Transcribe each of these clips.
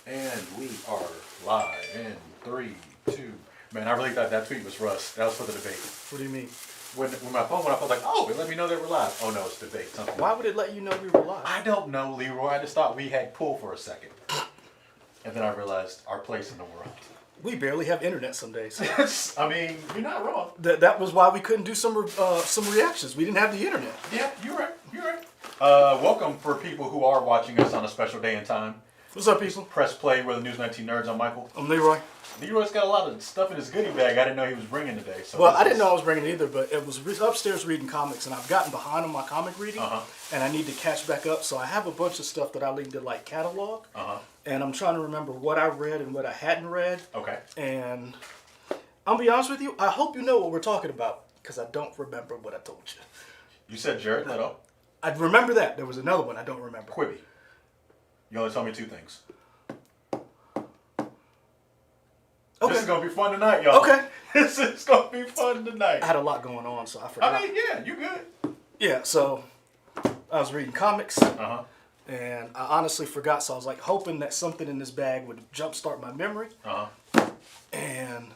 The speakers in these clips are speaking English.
And we are live in 3, 2. Man, I really thought that tweet was Russ. That was for the debate. What do you mean? When my phone went off, I was like, oh, it let me know they were live. Oh, no, it's debate. Something. Why would it let you know we were live? I don't know, Leroy. I just thought we had pull for a second. And then I realized our place in the world. We barely have internet some days. I mean, you're not wrong. That was why we couldn't do some reactions. We didn't have the internet. Yeah, you're right. You're right. Welcome for people who are watching us on a special day and time. What's up, people? Press play. We're the News 19 Nerds. I'm Michael. I'm Leroy. Leroy's got a lot of stuff in his goodie bag I didn't know he was bringing today. So well, I didn't know I was bringing it either, but it was upstairs reading comics, and I've gotten behind on my comic reading, and I need to catch back up. So I have a bunch of stuff that I need to like catalog, and I'm trying to remember what I read and what I hadn't read. Okay. And I'll be honest with you, I hope you know what we're talking about, because I don't remember what I told you. You said Jared Leto. I remember that. There was another one I don't remember. Quibi. You only told me 2 things. Okay. This is going to be fun tonight, y'all. Okay. This is going to be fun tonight. I had a lot going on, so I forgot. I mean, yeah, you good. Yeah, so I was reading comics, and I honestly forgot, so I was like hoping that something in this bag would jumpstart my memory. And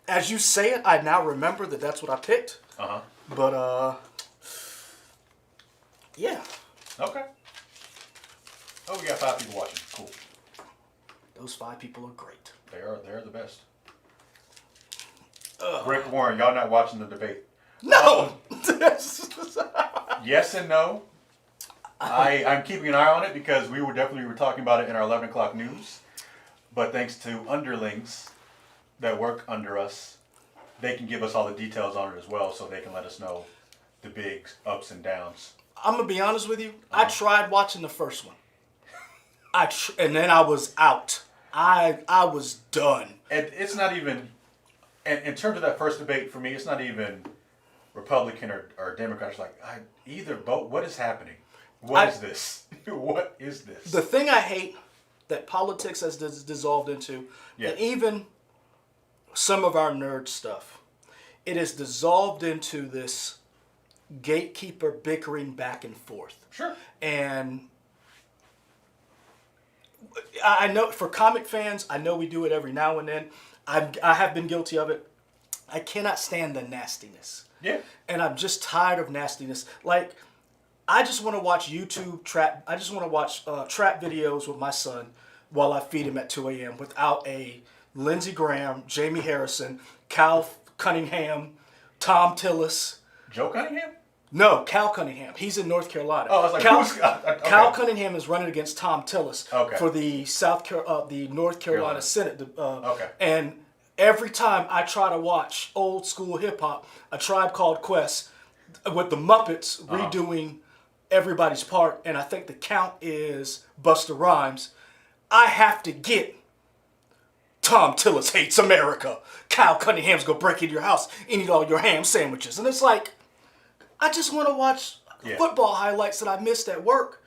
as you say it, I now remember that that's what I picked. But, yeah. Okay. Oh, we got 5 people watching. Cool. Those 5 people are great. They're the best. Rick Warren, y'all not watching the debate. No! Yes and no. I'm keeping an eye on it because we were talking about it in our 11 o'clock news. But thanks to underlings that work under us, they can give us all the details on it as well, so they can let us know the big ups and downs. I'm going to be honest with you. I tried watching the first one. And then I was out. I was done. And it's not even, and in terms of that first debate, for me, it's not even Republican or Democrat. It's like, either vote. What is happening? What is this? What is this? The thing I hate that politics has dissolved into, and even some of our nerd stuff, it has dissolved into this gatekeeper bickering back and forth. Sure. And I know for comic fans, I know we do it every now and then. I have been guilty of it. I cannot stand the nastiness. Yeah. And I'm just tired of nastiness. Like, I just want to watch YouTube trap. I just want to watch trap videos with my son while I feed him at 2 a.m. without a Lindsey Graham, Jamie Harrison, Cal Cunningham, Tom Tillis. Joe Cunningham? No, Cal Cunningham. He's in North Carolina. Oh, I was like, okay. Cal Cunningham is running against Tom Tillis for the the North Carolina Senate. And every time I try to watch old school hip hop, A Tribe Called Quest, with the Muppets redoing everybody's part, and I think the count is Busta Rhymes, I have to get Tom Tillis hates America. Cal Cunningham's gonna break into your house and eat all your ham sandwiches. And it's like, I just want to watch football highlights that I missed at work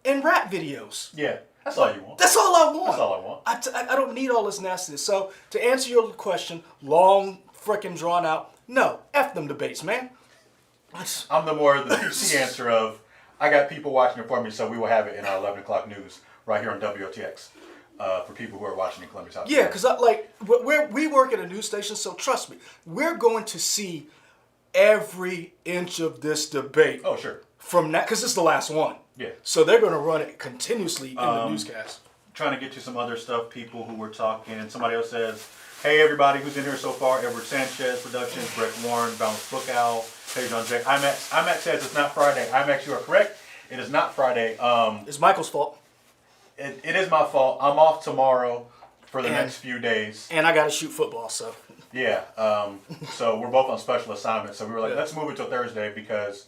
and rap videos. Yeah, that's all you want. That's all I want. That's all I want. I don't need all this nastiness. So, to answer your question, long, frickin' drawn out, no, F them debates, man. I'm the PC answer of, I got people watching it for me, so we will have it in our 11 o'clock news right here on WOTX for people who are watching in Columbia, South Carolina. Yeah, because we work at a news station, so trust me, we're going to see every inch of this debate. Oh, sure. From that, because this is the last one. Yeah. So they're going to run it continuously in the newscast. Trying to get you some other stuff, people who were talking. Somebody else says, hey, everybody who's in here so far, Edward Sanchez Productions, Brett Warren, Bounce Book Owl, Hey John Jake. IMAX says it's not Friday. IMAX, you are correct. It is not Friday. It's Michael's fault. It is my fault. I'm off tomorrow for the next few days. And I got to shoot football, so. Yeah. So we're both on special assignment. So we were like, let's move it to Thursday because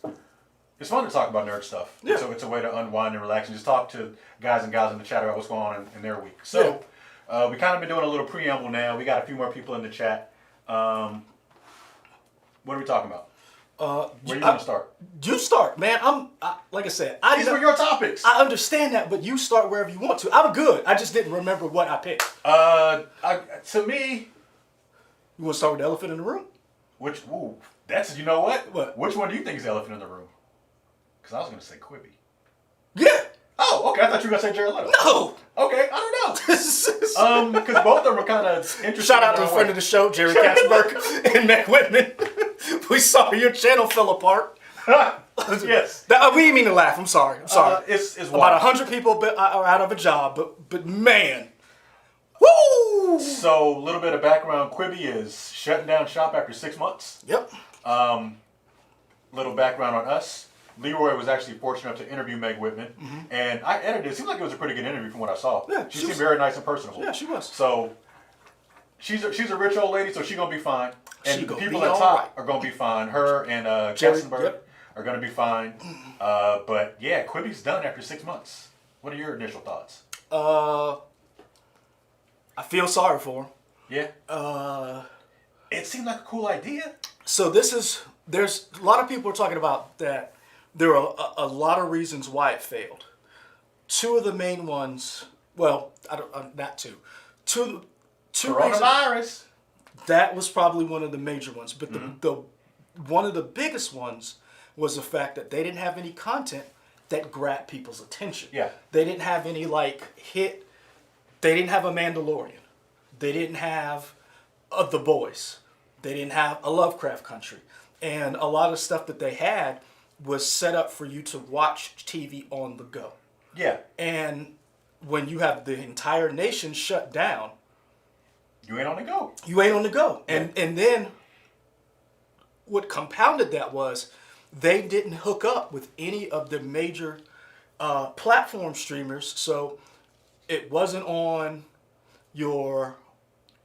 it's fun to talk about nerd stuff. Yeah. So it's a way to unwind and relax and just talk to guys and gals in the chat about what's going on in their week. So we kind of been doing a little preamble now. We got a few more people in the chat. What are we talking about? Where do you want to start? You start, man. Like I said, these were your topics. I understand that, but you start wherever you want to. I'm good. I just didn't remember what I picked. To me, you want to start with the elephant in the room? You know what? What? Which one do you think is the elephant in the room? Because I was going to say Quibi. Yeah. Oh, okay. I thought you were gonna say Jared Leto. No. Okay, I don't know. Because both of them are kind of interesting. Shout out to a friend of the show, Jerry Katzenberg and Matt Whitman. We saw your channel fell apart. Yes. We didn't mean to laugh. I'm sorry. It's about 100 people are out of a job, but man. Woo! So, a little bit of background. Quibi is shutting down shop after 6 months. Yep. Little background on us. Leroy was actually fortunate enough to interview Meg Whitman, and I edited it. It seemed like it was a pretty good interview from what I saw. Yeah, she seemed very nice and personable. Yeah, she was. So, she's a rich old lady, so she's going to be fine. And the people at top are going to be fine. Her and Katzenberg are going to be fine. But, yeah, Quibi's done after 6 months. What are your initial thoughts? I feel sorry for him. Yeah. It seemed like a cool idea. So there's a lot of people are talking about that there are a lot of reasons why it failed. Two of the main ones, well, not two. Two Coronavirus. Reasons, that was probably one of the major ones. But the one of the biggest ones was the fact that they didn't have any content that grabbed people's attention. Yeah. They didn't have any hit. They didn't have a Mandalorian. They didn't have The Boys. They didn't have a Lovecraft Country. And a lot of stuff that they had was set up for you to watch TV on the go. Yeah. And when you have the entire nation shut down, you ain't on the go. You ain't on the go. Yeah. And then what compounded that was they didn't hook up with any of the major platform streamers. So it wasn't on your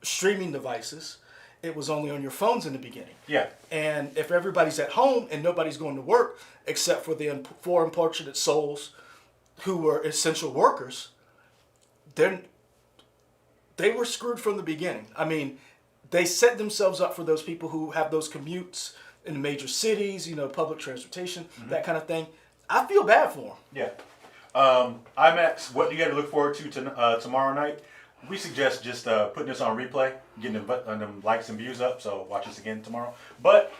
streaming devices. It was only on your phones in the beginning. Yeah. And if everybody's at home and nobody's going to work, except for the four unfortunate souls who were essential workers, then they were screwed from the beginning. I mean, they set themselves up for those people who have those commutes in the major cities, public transportation, that kind of thing. I feel bad for them. Yeah. IMAX, what do you got to look forward to tomorrow night? We suggest just putting this on replay, getting them likes and views up, so watch this again tomorrow. But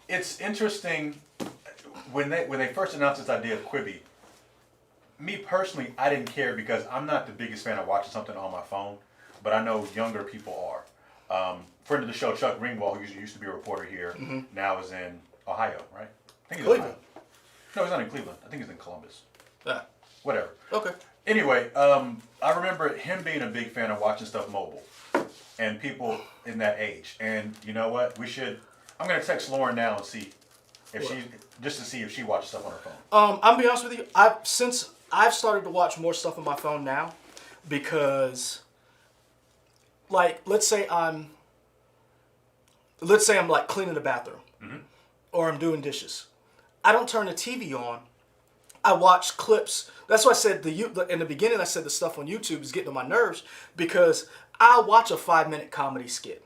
it's interesting, when they first announced this idea of Quibi, me personally, I didn't care because I'm not the biggest fan of watching something on my phone, but I know younger people are. Friend of the show, Chuck Ringwald, who used to be a reporter here, now is in Ohio, right? I think he's Cleveland. No, he's not in Cleveland. I think he's in Columbus. Yeah. Whatever. Okay. Anyway, I remember him being a big fan of watching stuff mobile and people in that age. And you know what? I'm going to text Lauren now and see if she watches stuff on her phone. I'm going to be honest with you. Since I've started to watch more stuff on my phone now because, let's say I'm cleaning the bathroom or I'm doing dishes. I don't turn the TV on. I watch clips. That's why I said in the beginning I said the stuff on YouTube is getting on my nerves because I'll watch a 5-minute comedy skit.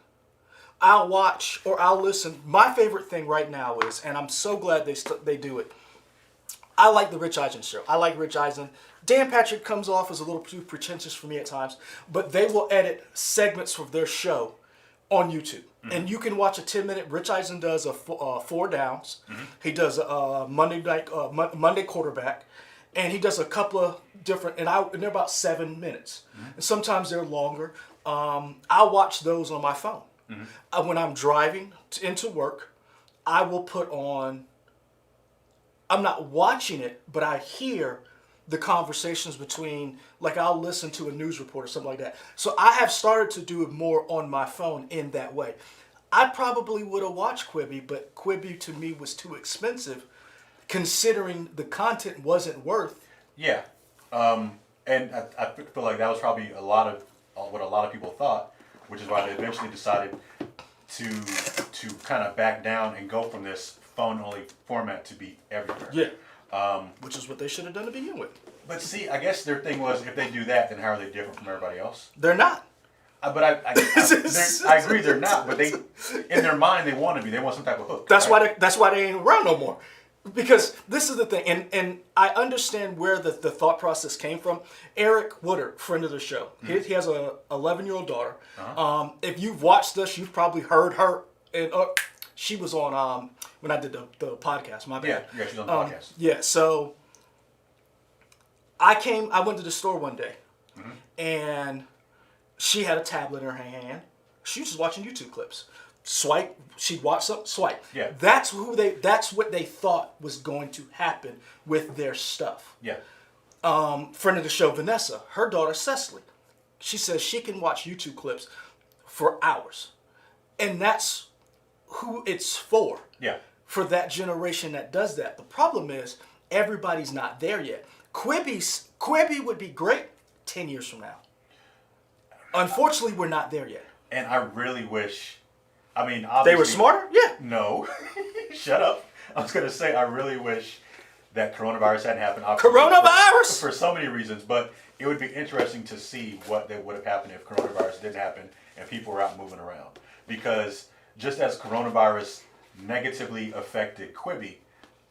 I'll watch or I'll listen. My favorite thing right now is, and I'm so glad they do it, I like the Rich Eisen show. I like Rich Eisen. Dan Patrick comes off as a little too pretentious for me at times, but they will edit segments of their show on YouTube. And you can watch a 10-minute. Rich Eisen does a 4 downs. He does a Monday quarterback, and he does a couple of different. And they're about 7 minutes. And sometimes they're longer. I'll watch those on my phone. When I'm driving into work, I will put on. I'm not watching it, but I hear the conversations between, I'll listen to a news report or something like that. So I have started to do it more on my phone in that way. I probably would have watched Quibi, but Quibi to me was too expensive considering the content wasn't worth. Yeah. And I feel like that was probably what a lot of people thought, which is why they eventually decided to kind of back down and go from this phone-only format to be everywhere. Yeah. Which is what they should have done to begin with. But see, I guess their thing was, if they do that, then how are they different from everybody else? They're not. But I agree they're not. But in their mind, they want to be. They want some type of hook. That's why they ain't around no more. Because this is the thing, and I understand where the thought process came from. Eric Woodard, friend of the show, he has a 11-year-old daughter. If you've watched this, you've probably heard her. And she was on when I did the podcast. My bad. Yeah, she's on the podcast. Yeah, so I went to the store one day, and she had a tablet in her hand. She was just watching YouTube clips. Swipe. She'd watch something. Swipe. Yeah. That's what they thought was going to happen with their stuff. Yeah. Friend of the show, Vanessa, her daughter Cecily, she says she can watch YouTube clips for hours, and that's who it's for. Yeah. For that generation that does that. The problem is everybody's not there yet. Quibi would be great 10 years from now. Unfortunately, we're not there yet. And I really wish, I mean, obviously. They were smarter? Yeah. No. Shut up. I was going to say, I really wish that coronavirus hadn't happened. Coronavirus! For so many reasons, but it would be interesting to see what would have happened if coronavirus didn't happen and people were out moving around. Because just as coronavirus negatively affected Quibi,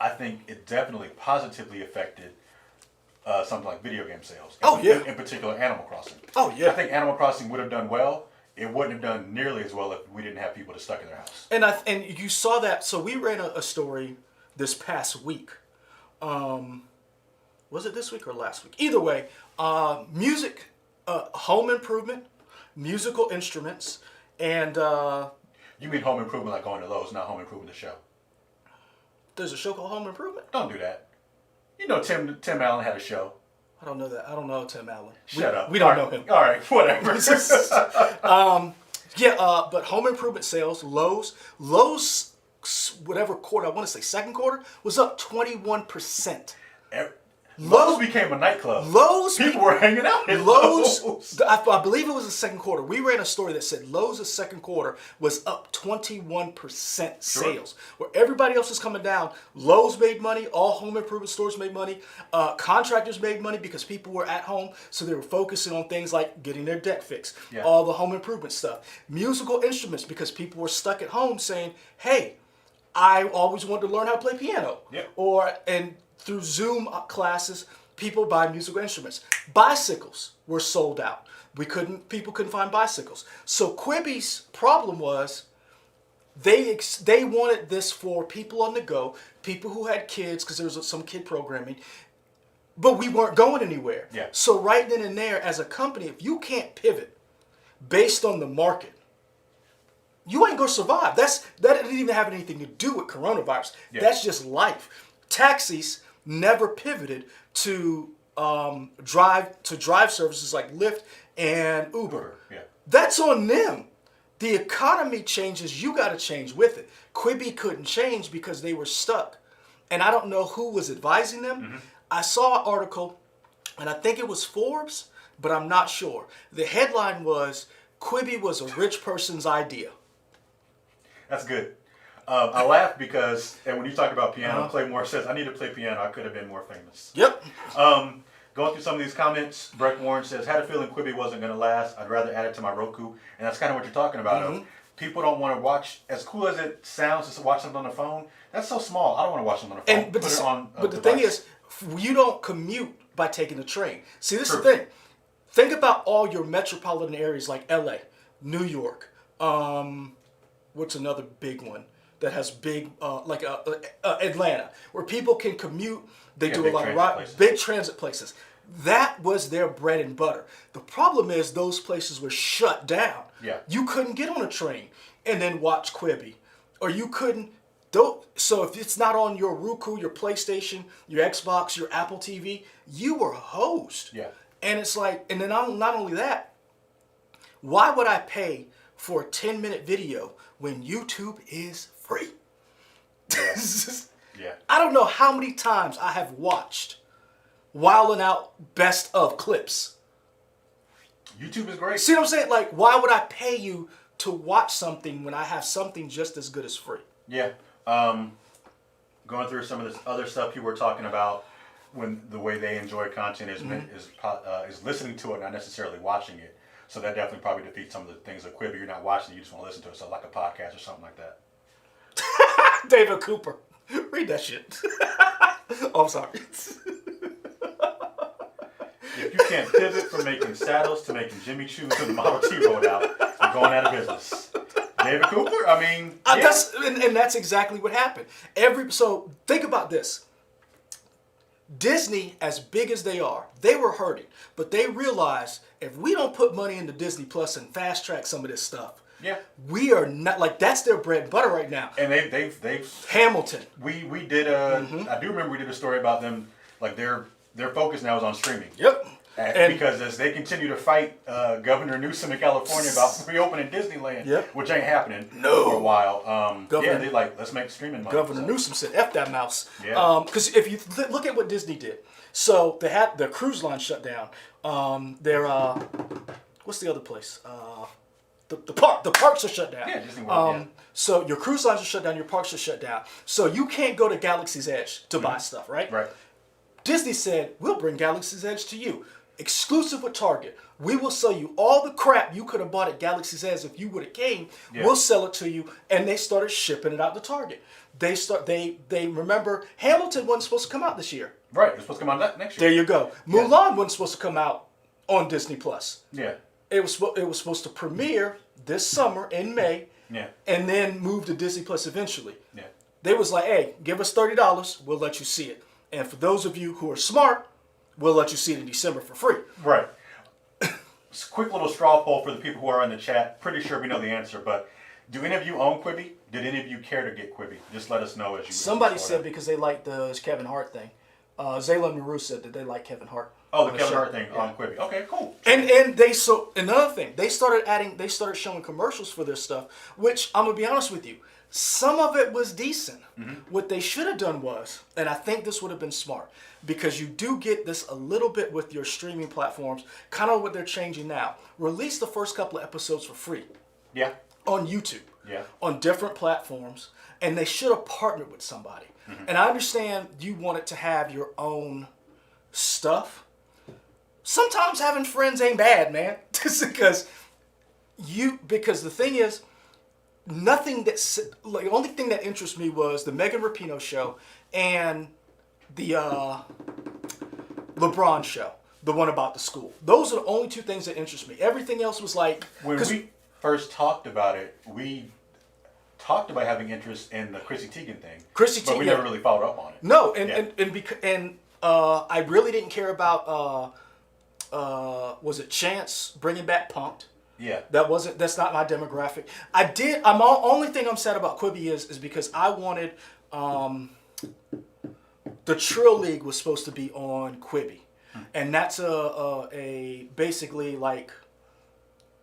I think it definitely positively affected something like video game sales. In particular, Animal Crossing. Oh, yeah. I think Animal Crossing would have done well. It wouldn't have done nearly as well if we didn't have people stuck in their house. And you saw that. So we ran a story this past week. Was it this week or last week? Either way, music, home improvement, musical instruments, and... You mean home improvement like going to Lowe's, not home improvement the show? There's a show called Home Improvement? Don't do that. You know Tim Allen had a show. I don't know that. I don't know Tim Allen. Shut up. We don't know him. All right, whatever. But home improvement sales, Lowe's, whatever quarter, I want to say second quarter, was up 21%. Lowe's became a nightclub. People were hanging out at Lowe's. I believe it was the second quarter. We ran a story that said Lowe's' second quarter was up 21% sales. Where everybody else was coming down, Lowe's made money. All home improvement stores made money. Contractors made money because people were at home, so they were focusing on things like getting their deck fixed. Yeah. All the home improvement stuff. Musical instruments because people were stuck at home saying, "Hey, I always wanted to learn how to play piano." Yeah. Through Zoom classes, people buy musical instruments. Bicycles were sold out. People couldn't find bicycles. So Quibi's problem was they wanted this for people on the go, people who had kids, because there was some kid programming, but we weren't going anywhere. Yeah. So right then and there, as a company, if you can't pivot based on the market, you ain't gonna survive. That didn't even have anything to do with coronavirus. Yeah. That's just life. Taxis never pivoted to drive services like Lyft and Uber. Yeah. That's on them. The economy changes, you got to change with it. Quibi couldn't change because they were stuck. And I don't know who was advising them. Mm-hmm. I saw an article, and I think it was Forbes, but I'm not sure. The headline was, Quibi was a rich person's idea. That's good. I laugh because, and when you talk about piano, Claymore says, I need to play piano. I could have been more famous. Yep. Going through some of these comments, Breck Warren says, had a feeling Quibi wasn't going to last. I'd rather add it to my Roku. And that's kind of what you're talking about. Mm-hmm. People don't want to watch, as cool as it sounds to watch something on the phone, that's so small. I don't want to watch something on the phone. But the thing is, you don't commute by taking the train. See, this is the thing. Think about all your metropolitan areas like LA, New York. What's another big one that has big, Atlanta, where people can commute. They do a lot of big transit places. That was their bread and butter. The problem is those places were shut down. Yeah. You couldn't get on a train and then watch Quibi. Or you couldn't. So if it's not on your Roku, your PlayStation, your Xbox, your Apple TV, you were hosed. Yeah. And it's like, and then not only that, why would I pay for a 10-minute video when YouTube is free? Yeah. Yeah. I don't know how many times I have watched Wildin' Out best of clips. YouTube is great. See what I'm saying? Like, why would I pay you to watch something when I have something just as good as free? Yeah. Going through some of this other stuff you were talking about, when the way they enjoy content is listening to it, not necessarily watching it. So that definitely probably defeats some of the things that Quibi, you're not watching it, you just want to listen to it. So like a podcast or something like that. David Cooper. Read that shit. Oh, I'm sorry. If you can't pivot from making saddles to making Jimmy Choos when the Model T rolled out, you're going out of business. David Cooper? I mean, yeah. That's exactly what happened. So think about this. Disney, as big as they are, they were hurting. But they realized if we don't put money into Disney Plus and fast track some of this stuff, we are not, like, that's their bread and butter right now. And they've Hamilton. We did a I do remember we did a story about them, like their focus now is on streaming. Yep. And because as they continue to fight Governor Newsom in California about reopening Disneyland, which ain't happening for a while. They like, let's make streaming money. Governor Newsom said, F that mouse. Because if you look at what Disney did. So they had their cruise line shut down. Their, what's the other place? The parks are shut down. Yeah, Disney World, So your cruise lines are shut down, your parks are shut down. So you can't go to Galaxy's Edge to buy stuff, right? Right. Disney said, we'll bring Galaxy's Edge to you. Exclusive with Target. We will sell you all the crap you could have bought at Galaxy's Edge if you would have came. We'll sell it to you. And they started shipping it out to Target. They remember Hamilton wasn't supposed to come out this year. Right, it's supposed to come out next year. There you go. Mulan wasn't supposed to come out on Disney Plus. Yeah. It was supposed to premiere this summer in May. Yeah. And then move to Disney Plus eventually. Yeah. They was like, hey, give us $30, we'll let you see it. And for those of you who are smart, we'll let you see it in December for free. Right. Quick little straw poll for the people who are in the chat. Pretty sure we know the answer, but do any of you own Quibi? Did any of you care to get Quibi? Just let us know as you. Somebody said because they liked the Kevin Hart thing. Zayla Naru said that they like Kevin Hart. Oh, the Kevin Hart thing on Quibi. Okay, cool. And another thing, they started showing commercials for this stuff, which I'm gonna be honest with you, some of it was decent. What they should have done was, and I think this would have been smart, because you do get this a little bit with your streaming platforms, kind of what they're changing now. Release the first couple of episodes for free. Yeah. On YouTube. Yeah. On different platforms, and they should have partnered with somebody. And I understand you wanted to have your own stuff. Sometimes having friends ain't bad, man. because the thing is, the only thing that interests me was the Megan Rapinoe show and the LeBron show, the one about the school. Those are the only two things that interest me. Everything else was like, when we first talked about it, we talked about having interest in the Chrissy Teigen thing, but we never really followed up on it. No, and I really didn't care about was it Chance bringing back Punk'd? Yeah, that's not my demographic. Only thing I'm sad about Quibi is because I wanted the Trill League was supposed to be on Quibi, and that's a basically like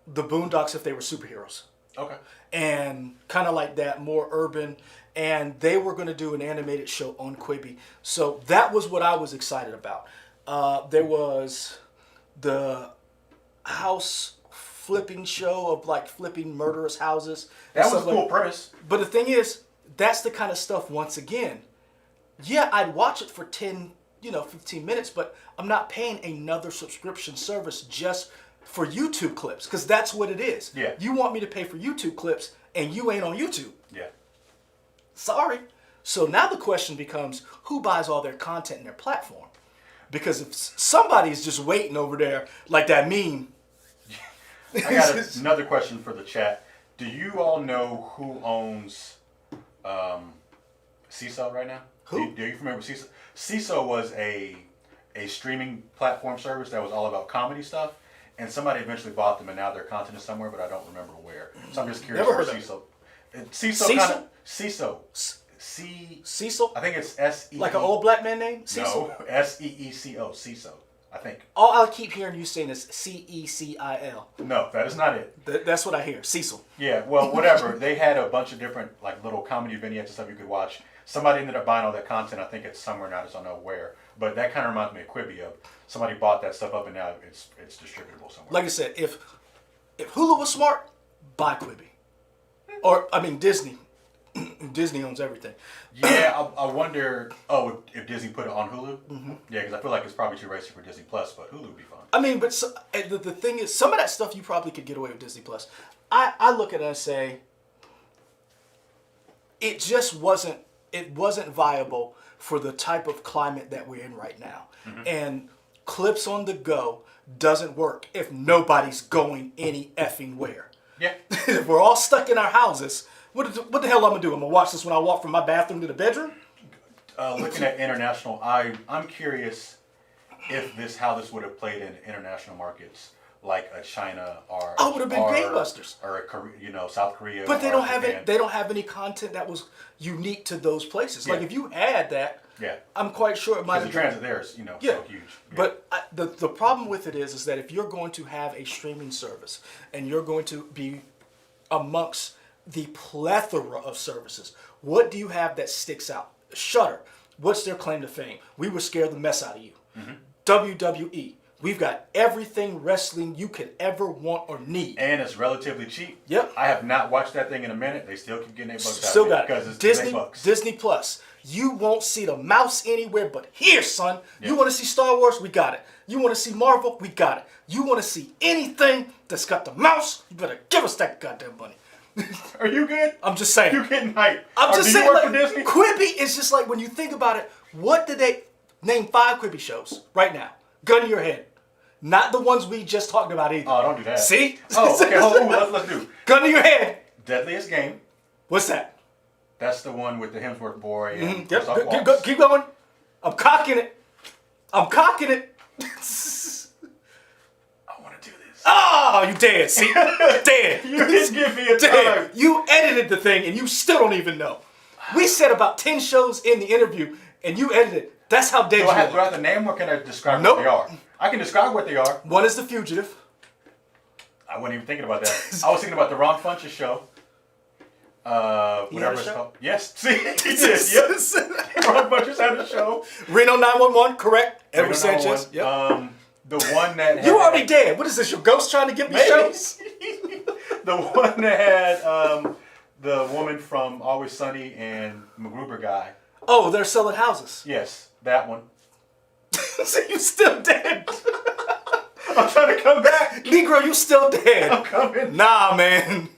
the Boondocks if they were superheroes. Okay. And kind of like that, more urban. And they were going to do an animated show on Quibi. So that was what I was excited about. There was the house flipping show of like flipping murderous houses. That was a cool premise. But the thing is, that's the kind of stuff, once again, yeah, I'd watch it for 10, 15 minutes, but I'm not paying another subscription service just for YouTube clips, because that's what it is. Yeah. You want me to pay for YouTube clips, and you ain't on YouTube. Yeah. Sorry. So now the question becomes, who buys all their content in their platform? Because if somebody's just waiting over there, like that meme. I got another question for the chat. Do you all know who owns Seesaw right now? Who? Do you remember Seesaw? Seesaw was a streaming platform service that was all about comedy stuff. And somebody eventually bought them, and now their content is somewhere, but I don't remember where. So I'm just curious. Never heard of it. Seesaw. Cecil? I think it's S-E-E. Like an old black man name? Cecil? No, S-E-E-C-O. Seesaw, I think. All I keep hearing you saying is C-E-C-I-L. No, that is not it. That's what I hear. Cecil. Yeah, well, whatever. They had a bunch of different like little comedy vignettes and stuff you could watch. Somebody ended up buying all that content. I think it's somewhere now. I just don't know where. But that kind of reminds me of Quibi. Somebody bought that stuff up, and now it's distributable somewhere. Like I said, if Hulu was smart, buy Quibi. Or, I mean, Disney. Disney owns everything. Yeah, I wonder, if Disney put it on Hulu? Mm-hmm. Yeah, because I feel like it's probably too racy for Disney Plus, but Hulu would be fun. I mean, but the thing is, some of that stuff you probably could get away with Disney Plus. I look at it and say, it just wasn't viable for the type of climate that we're in right now. Mm-hmm. And clips on the go doesn't work if nobody's going any effing where. Yeah. If we're all stuck in our houses, what the hell am I gonna do? I'm gonna watch this when I walk from my bathroom to the bedroom? Looking at international, I'm curious if how this would have played in international markets like a China or would have been gangbusters, or a Korea, South Korea. But they don't have it. They don't have any content that was unique to those places. Like if you had that, I'm quite sure it might have. The transit there is so huge. Yeah. But the problem with it is that if you're going to have a streaming service and you're going to be amongst the plethora of services, what do you have that sticks out? Shudder. What's their claim to fame? We were scared the mess out of you. WWE. We've got everything wrestling you could ever want or need. And it's relatively cheap. Yep. I have not watched that thing in a minute. They still keep getting $8 Still got it. Because it's Disney Plus. You won't see the mouse anywhere but here, son. Yep. You want to see Star Wars? We got it. You want to see Marvel? We got it. You want to see anything that's got the mouse? You better give us that goddamn money. Are you good? I'm just saying. You're getting hyped. I'm just saying. Like, Disney? Quibi is just like, when you think about it, what did they name 5 Quibi shows right now? Gun to your head. Not the ones we just talked about either. Oh, don't do that. See? Oh, okay. Let's do. Gun to your head. Deadliest Game. What's that? That's the one with the Hemsworth boy. And keep going. I'm cocking it. I want to do this. Oh, you dead. See? Dead. You didn't give me a time. You edited the thing and you still don't even know. We said about 10 shows in the interview and you edited. That's how dead you are. Do I have to name them or can I describe what they are? I can describe what they are. One is The Fugitive. I wasn't even thinking about that. I was thinking about the Ron Funches show. Whatever it's called. Yes. See? He did. Yes. Ron Funches had a show. Reno 911, correct. Edward Sanchez. Yep. The one that had... You already dead. What is this, your ghost trying to get me shows? The one that had the woman from Always Sunny and MacGruber guy. Oh, they're selling houses. Yes, that one. So you still dead. I'm trying to come back. Negro, you still dead. I'm coming. Nah, man.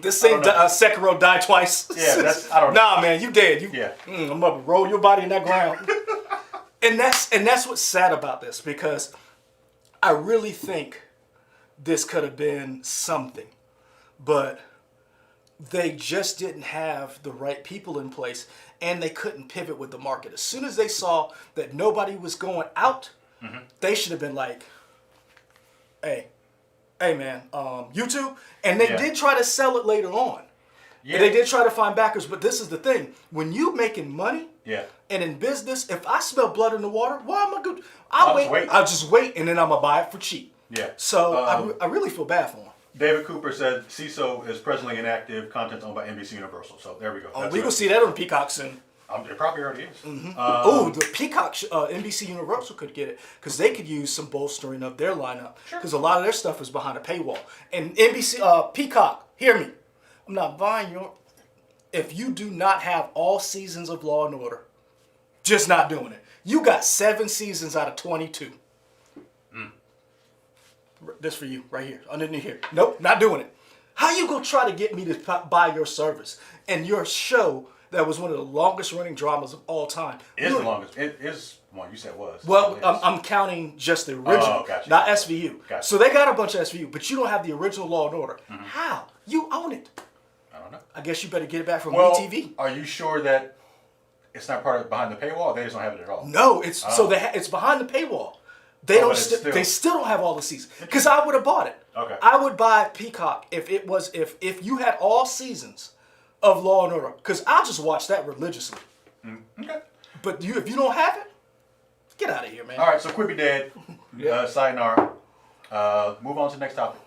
This ain't Sekiro die twice. Yeah, I don't know. Nah, man, you dead. I'm gonna roll your body in that ground. and that's what's sad about this, because I really think this could have been something, but they just didn't have the right people in place, and they couldn't pivot with the market. As soon as they saw that nobody was going out, they should have been like, hey man, YouTube. And they did try to sell it later on. Yeah. They did try to find backers, but this is the thing. When you making money, and in business, if I smell blood in the water, why am I good? I'll just wait, and then I'm going to buy it for cheap. Yeah. So I really feel bad for him. David Cooper said CISO is presently inactive. Content's owned by NBC Universal. So there we go. Oh, we will see that on Peacock soon. It probably already is. The Peacock, NBC Universal could get it, because they could use some bolstering of their lineup, because a lot of their stuff is behind a paywall. And NBC, Peacock, hear me. I'm not buying your... If you do not have all seasons of Law & Order, just not doing it. You got 7 seasons out of 22. This for you, right here, underneath here. Nope, not doing it. How you gonna try to get me to buy your service and your show that was one of the longest running dramas of all time? Is the longest? It is one. You said was. Well, I'm counting just the original, gotcha. not SVU. Gotcha. So they got a bunch of SVU, but you don't have the original Law & Order. How? You own it. I don't know. I guess you better get it back from ETV. Are you sure that it's not part of behind the paywall? Or they just don't have it at all. No, it's it's behind the paywall. They they still don't have all the seasons, because I would have bought it. Okay. I would buy Peacock if you had all seasons of Law & Order, because I'll just watch that religiously. Okay. But if you don't have it, get out of here, man. All right, so Quibi dead. Sayonara. Move on to the next topic.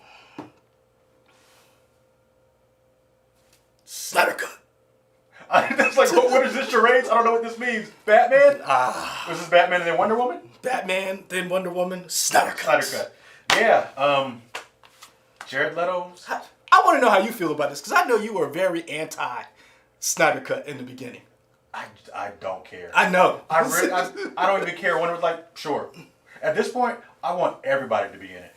Snyder Cut. That's like, what is this, charades? I don't know what this means. Batman? Was this Batman and then Wonder Woman? Batman, then Wonder Woman, Snyder Cut. Snyder Cut. Yeah. Jared Leto's. I want to know how you feel about this, because I know you were very anti-Snyder Cut in the beginning. I don't care. I know. I don't even care. When it was like, sure. At this point, I want everybody to be in it.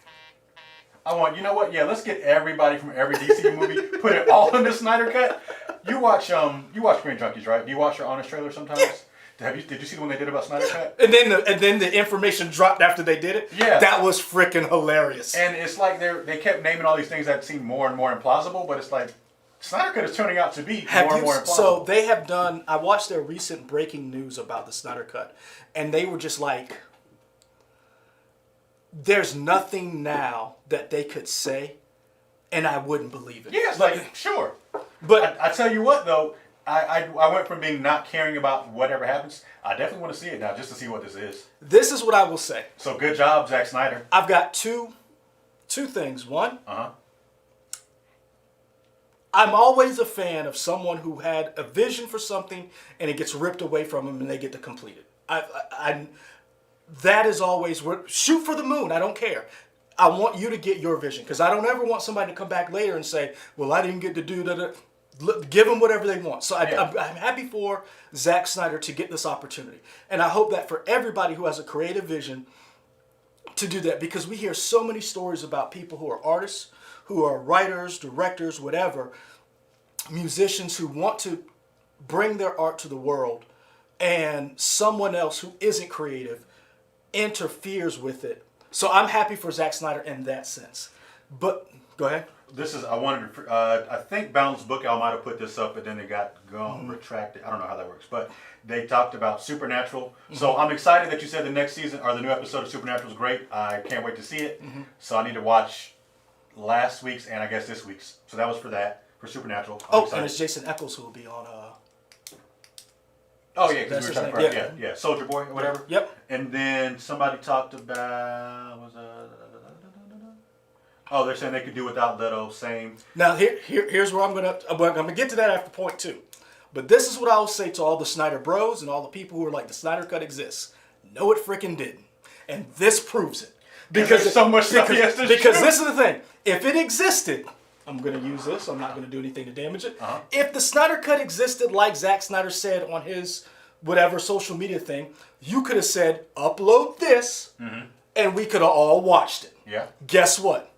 I want, you know what? Yeah, let's get everybody from every DC movie, put it all in the Snyder Cut. You watch Screen Junkies, right? Do you watch your Honest trailer sometimes? Yeah. Did you see the one they did about Snyder Cut? And then the information dropped after they did it? Yeah. That was freaking hilarious. And it's like they kept naming all these things that seemed more and more implausible, but it's like, Snyder Cut is turning out to be more and more implausible. So they have done. I watched their recent breaking news about the Snyder Cut, and they were just like, "There's nothing now that they could say, and I wouldn't believe it." Yeah, it's like sure, but I tell you what though. I went from being not caring about whatever happens. I definitely want to see it now just to see what this is. This is what I will say. So good job, Zack Snyder. I've got two things. One, I'm always a fan of someone who had a vision for something and it gets ripped away from them and they get to complete it. That is always shoot for the moon. I don't care. I want you to get your vision because I don't ever want somebody to come back later and say, "Well, I didn't get to do that." Give them whatever they want. So I'm happy for Zack Snyder to get this opportunity. And I hope that for everybody who has a creative vision to do that, because we hear so many stories about people who are artists, who are writers, directors, whatever, musicians who want to bring their art to the world, and someone else who isn't creative interferes with it. So I'm happy for Zack Snyder in that sense. But go ahead. I think Boundless Book Owl might have put this up, but then it got retracted. I don't know how that works, but they talked about Supernatural. So I'm excited that you said the next season or the new episode of Supernatural is great. I can't wait to see it. So I need to watch last week's and I guess this week's. So that was for Supernatural. And it's Jason Eccles who will be on. Oh yeah, because we were talking about Soldier Boy or whatever. Yep. And then somebody talked about they're saying they could do without Leto. Same. Now here's where I'm gonna get to that after point 2. But this is what I will say to all the Snyder bros and all the people who are like the Snyder Cut exists. No, it freaking didn't, and this proves it. Because there's so much stuff he has to Because shoot. this is the thing. If it existed, I'm gonna use this. I'm not gonna do anything to damage it. If the Snyder Cut existed, like Zack Snyder said on his whatever social media thing, you could have said upload this, and we could have all watched it. Yeah. Guess what?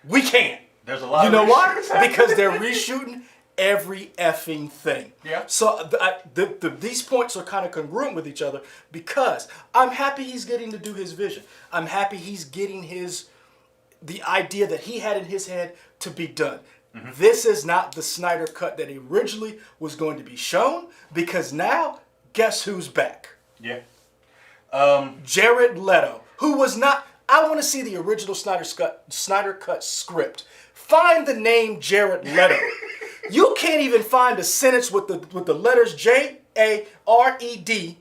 We can't. There's a lot. You know why? Because they're reshooting every effing thing. Yeah. So these points are kind of congruent with each other because I'm happy he's getting to do his vision. I'm happy he's getting the idea that he had in his head to be done. This is not the Snyder Cut that originally was going to be shown because now, guess who's back? Yeah. Jared Leto, who was not. I want to see the original Snyder Cut script. Find the name Jared Leto. You can't even find a sentence with the letters JAREDLETO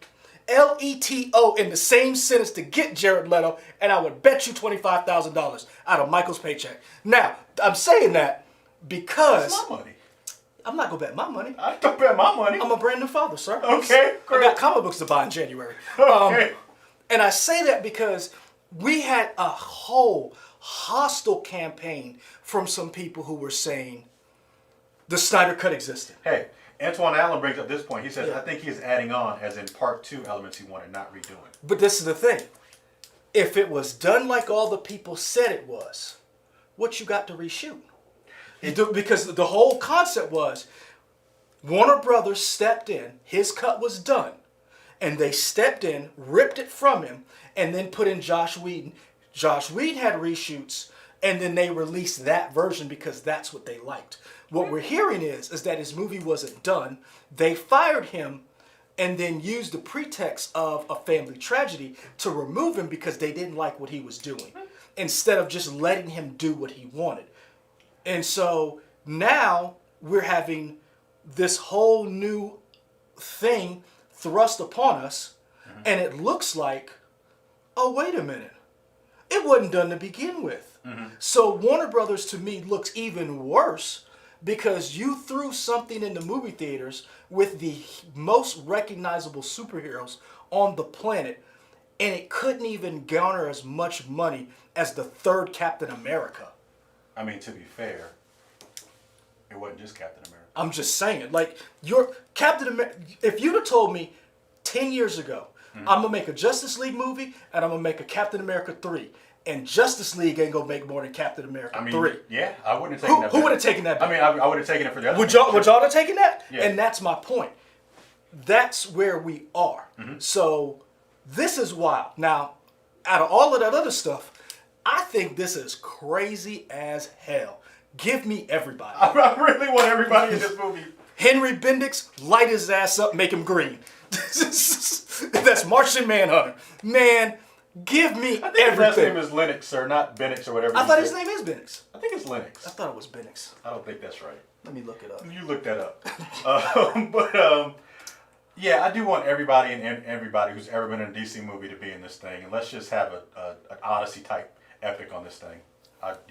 in the same sentence to get Jared Leto, and I would bet you $25,000 out of Michael's paycheck. Now, I'm saying that because that's my money. I'm not gonna bet my money. I don't bet my money. I'm a brand new father, sir. Okay, great. I got comic books to buy in January. Okay. And I say that because we had a whole hostile campaign from some people who were saying the Snyder Cut existed. Hey, Antoine Allen brings up this point. He says, I think he is adding on, as in part 2 elements he wanted, not redoing. But this is the thing. If it was done like all the people said it was, what you got to reshoot? Because the whole concept was Warner Brothers stepped in, his cut was done, and they stepped in, ripped it from him, and then put in Josh Whedon. Josh Whedon had reshoots, and then they released that version because that's what they liked. What we're hearing is that his movie wasn't done. They fired him and then used the pretext of a family tragedy to remove him because they didn't like what he was doing, instead of just letting him do what he wanted. And so now we're having this whole new thing thrust upon us, and it looks like, oh, wait a minute. It wasn't done to begin with. So Warner Brothers, to me, looks even worse because you threw something in the movie theaters with the most recognizable superheroes on the planet, and it couldn't even garner as much money as the third Captain America. I mean, to be fair, it wasn't just Captain America. I'm just saying, like, your Captain America, if you'd have told me 10 years ago, I'm going to make a Justice League movie and I'm going to make a Captain America 3, and Justice League ain't going to make more than Captain America 3. Yeah, I wouldn't have taken that. Who would have taken that? I mean, I would have taken it for the other. Would y'all have taken that? Yeah. And that's my point. That's where we are. So this is wild. Now, out of all of that other stuff, I think this is crazy as hell. Give me everybody. I really want everybody in this movie. Henry Bendix, light his ass up, make him green. That's Martian Manhunter. Man, give me I think everything. His last name is Lennox, or not Bennix, or whatever. I thought his name is Bendix. I think it's Lennox. I thought it was Bendix. I don't think that's right. Let me look it up. You look that up. Yeah, I do want everybody and everybody who's ever been in a DC movie to be in this thing, and let's just have an Odyssey type epic on this thing.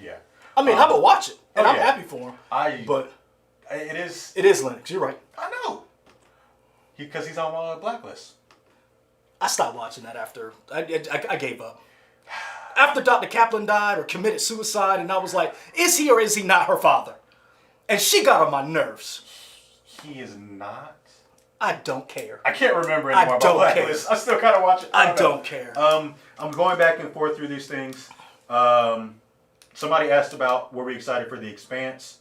Yeah. I mean, I'm gonna watch it, and I'm yeah. happy for him. But it is. It is Lennox. You're right. I know. Because he's on Blacklist. I stopped watching that after I gave up. After Dr. Kaplan died or committed suicide, and I was like, is he or is he not her father? And she got on my nerves. He is not. I don't care. I can't remember anymore about Blacklist. I still kind of watch it. I don't care. I'm going back and forth through these things. Somebody asked about, were we excited for The Expanse?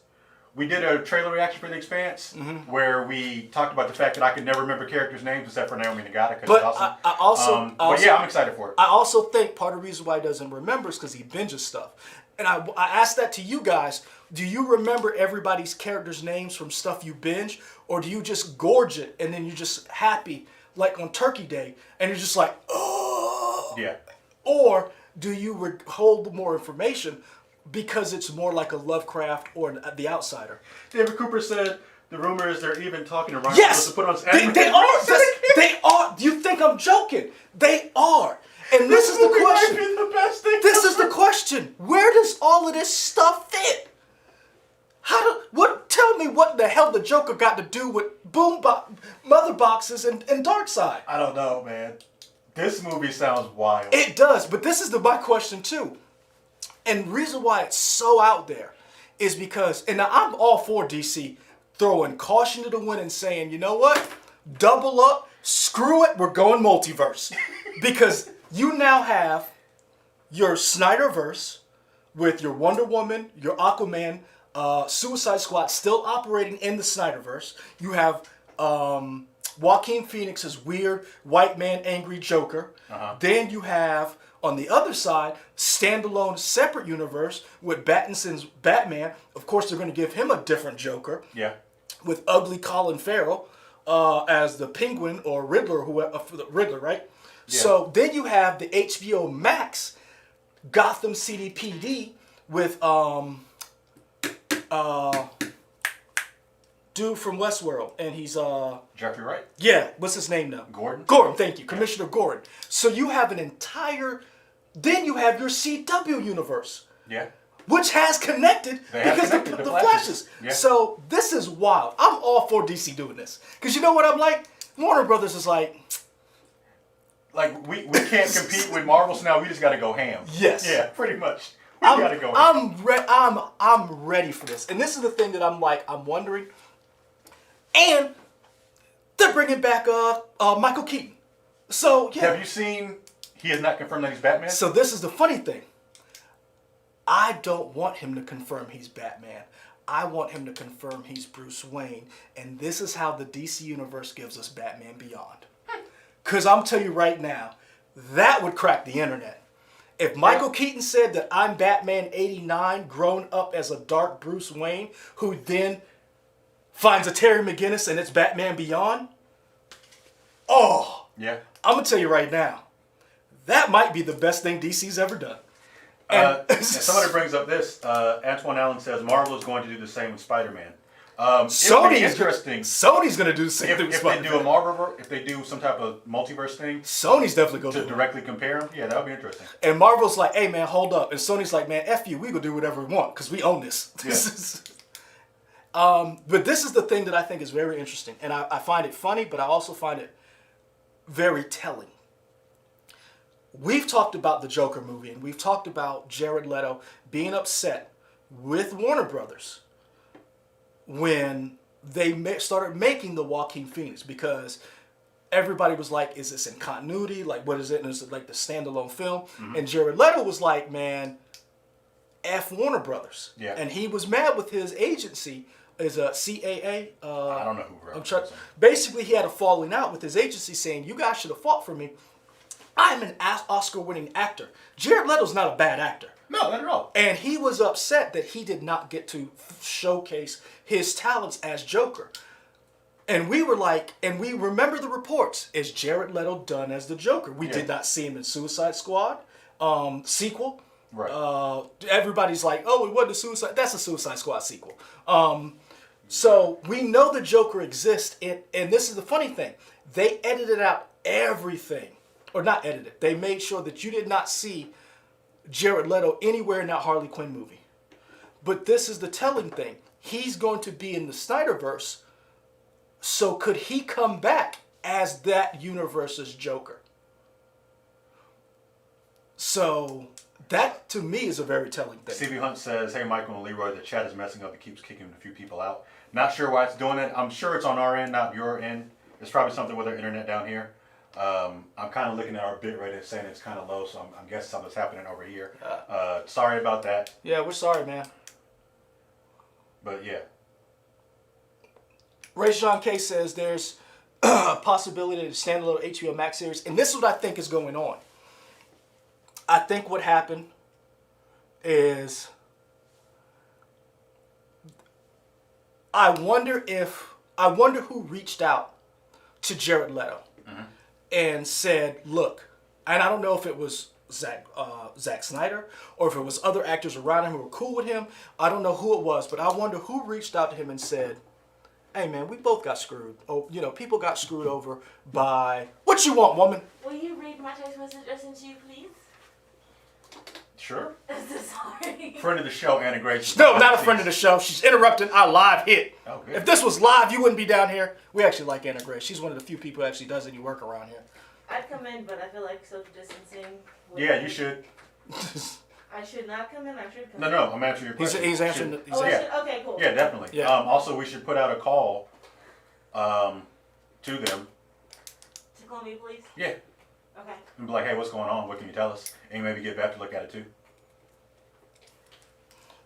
We did a trailer reaction for The Expanse where we talked about the fact that I could never remember characters' names except for Naomi Nagata. But awesome. I also, but yeah, I'm excited for it. I also think part of the reason why he doesn't remember is because he binges stuff. And I asked that to you guys. Do you remember everybody's characters' names from stuff you binge? Or do you just gorge it and then you're just happy, like on Turkey Day, and you're just like, oh. Yeah. Or do you hold more information because it's more like a Lovecraft or The Outsider? David Cooper said the rumor is they're even talking to Ryan Yes! to put on They are! They are! Do you think I'm joking? They are! And this is the question. The best thing This is the question. Where does all of this stuff fit? Tell me what the hell the Joker got to do with mother boxes and Darkseid? I don't know, man. This movie sounds wild. It does, but this is my question too. And the reason why it's so out there is because, and now I'm all for DC throwing caution to the wind and saying, you know what? Double up, screw it, we're going multiverse. Because you now have your Snyderverse with your Wonder Woman, your Aquaman, Suicide Squad still operating in the Snyderverse. You have Joaquin Phoenix's weird white man angry Joker. Then you have, on the other side, standalone separate universe with Pattinson's Batman. Of course, they're going to give him a different Joker. Yeah. With ugly Colin Farrell as the Penguin or Riddler, Riddler, right? Yeah. So then you have the HBO Max Gotham CDPD with dude from Westworld, and he's Jeffrey Wright. Yeah, what's his name now? Gordon. Gordon, thank you, Commissioner Gordon. So you have an entire. Then you have your CW universe. Yeah. Which has connected because the Flashes. Yeah. So this is wild. I'm all for DC doing this. Because you know what I'm like? Warner Brothers is like we can't compete with Marvel, so now we just got to go ham. Yes. Yeah, pretty much. We got to go ham. I'm ready for this. And this is the thing that I'm wondering. And they're bringing back Michael Keaton. So, yeah. Have you seen, he has not confirmed that he's Batman? So this is the funny thing. I don't want him to confirm he's Batman. I want him to confirm he's Bruce Wayne. And this is how the DC Universe gives us Batman Beyond. Because I'm telling you right now, that would crack the internet. If Michael Keaton said that I'm Batman 89, grown up as a dark Bruce Wayne, who then finds a Terry McGinnis and it's Batman Beyond, yeah, I'm going to tell you right now, that might be the best thing DC's ever done. And somebody brings up this. Antoine Allen says Marvel is going to do the same with Spider-Man. Sony's going to do the same thing with Spider-Man. If they do a Marvel, if they do some type of multiverse thing, Sony's definitely going to directly compare them. Yeah, that would be interesting. And Marvel's like, hey man, hold up. And Sony's like, man, F you, we gonna do whatever we want because we own this. But this is the thing that I think is very interesting. And I find it funny, but I also find it very telling. We've talked about the Joker movie, and we've talked about Jared Leto being upset with Warner Brothers when they started making the Joaquin Phoenix, because everybody was like, is this in continuity? Like, what is it? And is it like the standalone film? Mm-hmm. And Jared Leto was like, man, F Warner Brothers. Yeah. And he was mad with his agency, is a CAA. I don't know who. Basically, he had a falling out with his agency saying, you guys should have fought for me. I'm an Oscar-winning actor. Jared Leto's not a bad actor. No, not at all. And he was upset that he did not get to showcase his talents as Joker. And we were like, and we remember the reports. Is Jared Leto done as the Joker? We did not see him in Suicide Squad sequel. Right. Everybody's like, oh, it wasn't a Suicide. That's a Suicide Squad sequel. So we know the Joker exists. And this is the funny thing. They edited out everything. Or not edited. They made sure that you did not see Jared Leto anywhere in that Harley Quinn movie. But this is the telling thing. He's going to be in the Snyderverse. So could he come back as that universe's Joker? So that to me is a very telling thing. CB Hunt says, hey Michael and Leroy, the chat is messing up. It keeps kicking a few people out. Not sure why it's doing it. I'm sure it's on our end, not your end. It's probably something with our internet down here. I'm kind of looking at our bit rate and saying it's kind of low, so I'm guessing something's happening over here. Sorry about that. Yeah, we're sorry, man. But yeah. Ray Sean K says there's a possibility to standalone HBO Max series, and this is what I think is going on. I think what happened is I wonder who reached out to Jared Leto and said, look, and I don't know if it was Zack Snyder or if it was other actors around him who were cool with him. I don't know who it was, but I wonder who reached out to him and said, hey man, we both got screwed. Oh, people got screwed over by what you want, woman. Will you read my text message I sent you, please? Sure. Sorry. Friend of the show, Anna Grace. No, not a friend of the show. She's interrupting our live hit. Oh, good. If this was live, you wouldn't be down here. We actually like Anna Grace. She's one of the few people who actually does any work around here. I'd come in, but I feel like social distancing. Yeah, you should. I should not come in. I should come in. No, I'm answering your question. He's answering. Okay, cool. Yeah, definitely. Yeah. Also, we should put out a call to them. To call me, please? Yeah. Okay. And be like, hey, what's going on? What can you tell us? And maybe get back to look at it too.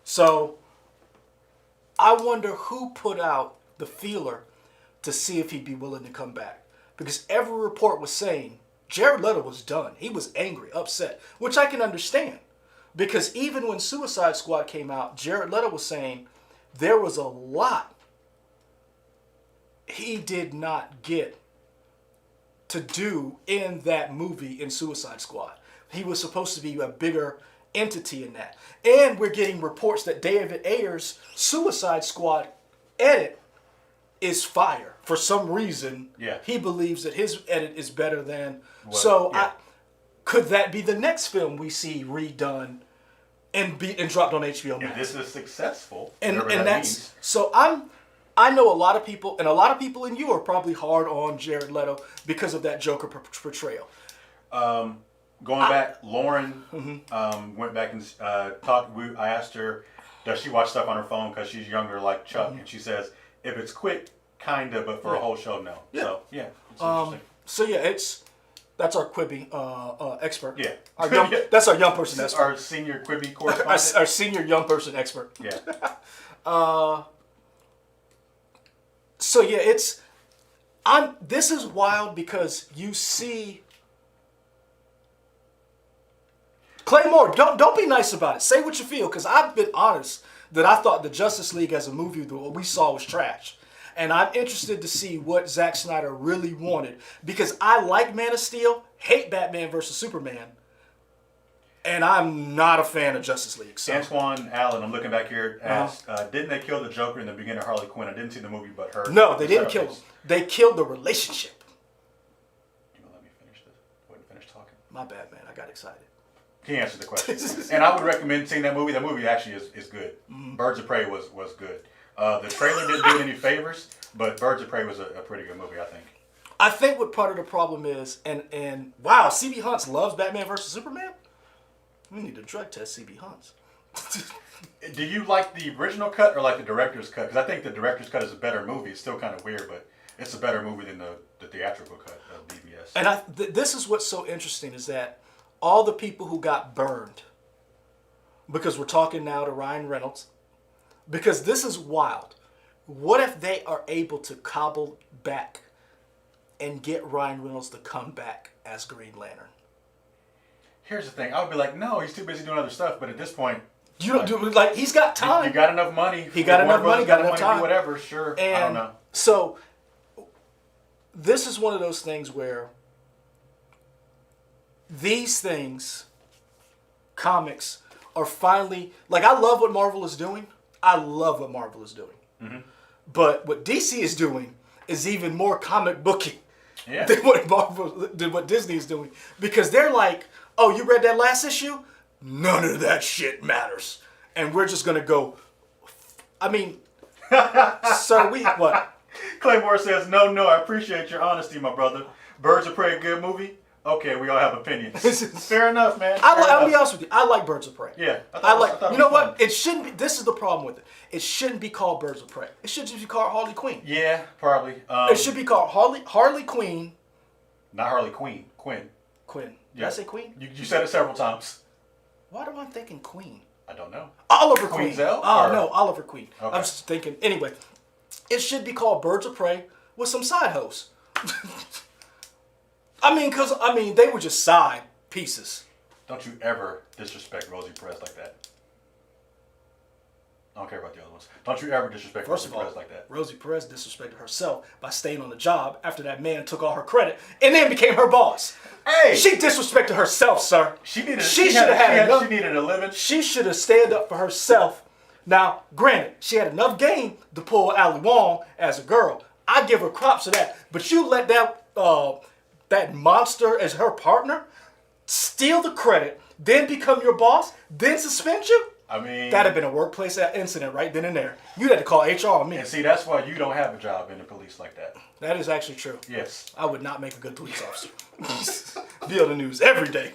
So, I wonder who put out the feeler to see if he'd be willing to come back. Because every report was saying Jared Leto was done. He was angry, upset, which I can understand. Because even when Suicide Squad came out, Jared Leto was saying there was a lot he did not get to do in that movie in Suicide Squad. He was supposed to be a bigger entity in that. And we're getting reports that David Ayer's Suicide Squad edit is fire. For some reason, he believes that his edit is better than... could that be the next film we see redone and dropped on HBO Max? If this is successful, and that that's means. So I know a lot of people, and a lot of people in you are probably hard on Jared Leto because of that Joker portrayal. Going back, Lauren went back and talked. I asked her, does she watch stuff on her phone because she's younger like Chuck? And she says, if it's quick, kind of, but for a whole show, no. Yeah. So, yeah, it's interesting. So, yeah, that's our Quibi expert. Yeah. That's our young person expert. Our senior Quibi correspondent. our senior young person expert. Yeah. So, yeah, this is wild because you see... Claymore, don't be nice about it. Say what you feel, because I've been honest that I thought the Justice League as a movie, what we saw was trash. And I'm interested to see what Zack Snyder really wanted. Because I like Man of Steel, hate Batman versus Superman, and I'm not a fan of Justice League. So. Antoine Allen, I'm looking back here, asked, didn't they kill the Joker in the beginning of Harley Quinn? I didn't see the movie, but heard. No, they didn't kill him. They killed the relationship. You gonna let me finish this? Go ahead and finish talking. My bad, man. I got excited. He answered the question. And I would recommend seeing that movie. That movie actually is good. Birds of Prey was good. The trailer didn't do it any favors, but Birds of Prey was a pretty good movie, I think. I think what part of the problem is, and wow, CB Hunts loves Batman versus Superman? We need to drug test CB Hunts. Do you like the original cut or like the director's cut? Because I think the director's cut is a better movie. It's still kind of weird, but it's a better movie than the theatrical cut of BVS. And this is what's so interesting is that all the people who got burned, because we're talking now to Ryan Reynolds, because this is wild. What if they are able to cobble back and get Ryan Reynolds to come back as Green Lantern? Here's the thing. I would be like, no, he's too busy doing other stuff. But at this point, you don't do like he's got time. You got enough money. He got enough money. Got enough time. Do whatever. Sure. And I don't know. So this is one of those things where these things, comics, are finally like I love what Marvel is doing. I love what Marvel is doing. Mm-hmm. But what DC is doing is even more comic booky than what Disney is doing. Because they're like, oh, you read that last issue? None of that shit matters. And we're just going to go, I mean, sir, what? Claymore says, no, I appreciate your honesty, my brother. Birds of Prey, good movie? Okay, we all have opinions. Fair enough, man. I'll be honest with you. I like Birds of Prey. Yeah. I like. You know what? It shouldn't be. This is the problem with it. It shouldn't be called Birds of Prey. It should just be called Harley Quinn. Yeah, probably. It should be called Harley Quinn. Not Harley Quinn. Quinn. Did I say Queen? You said it several times. Why am I thinking Queen? I don't know. Oliver Queen. Queenzel? Oh, no, Oliver Queen. Okay. I'm just thinking. Anyway, it should be called Birds of Prey with some side hoes. They were just side pieces. Don't you ever disrespect Rosie Perez like that. I don't care about the other ones. Don't you ever disrespect Rosie Perez like that. Rosie Perez disrespected herself by staying on the job after that man took all her credit and then became her boss. Hey! She disrespected herself, sir. She needed a living. She should have stand up for herself. Now, granted, she had enough game to pull Ali Wong as a girl. I give her props for that. But you let that monster as her partner steal the credit, then become your boss, then suspend you? I mean, that'd have been a workplace incident right then and there. You'd have to call HR on me. And see, that's why you don't have a job in the police like that. That is actually true. Yes. I would not make a good police officer. Be on the news every day.